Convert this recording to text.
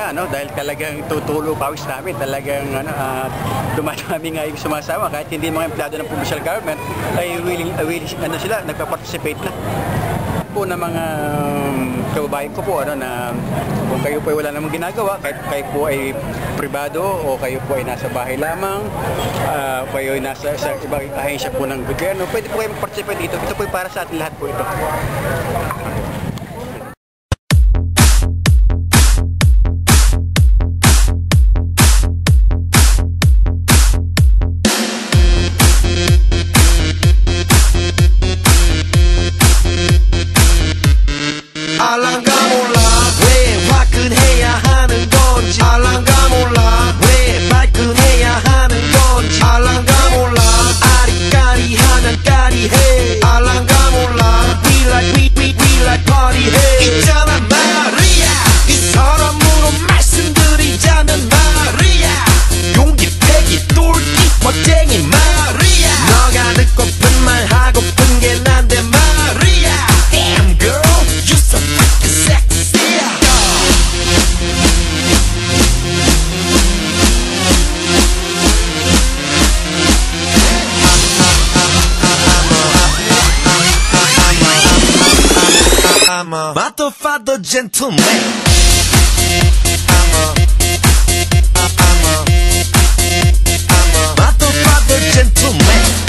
Ano, dahil talagang tutulo pawis namin, talagang dumadami nga yung sumasama kahit hindi mga empleyado ng provincial government ay willing ano sila, nagpa-participate na. po ng mga kababayan ko po na kung kayo po ay wala namang ginagawa, kahit kayo po ay pribado o kayo po ay nasa bahay lamang, kayo ay nasa sa ibang ahensya po ng gobyerno, pwede po kayo mag-participate dito. Ito po ay para sa atin lahat po ito. 알랑가 몰라 왜 화끈해야 하는 건지 알랑가 몰라 왜 발끈해야 하는 건지 알랑가 몰라 아리까리하면 까리해 알랑가 몰라 we like party 해 있잖아 마리아 이 사람으로 말씀드리자면 마리아 용기 패기 똘끼 멋쟁이 마리아 너가 듣고픈 말 하고픈 게 난데 마리아 Damn girl you so fucking sexy I'm a motherfucker gentleman I'm a motherfucker gentleman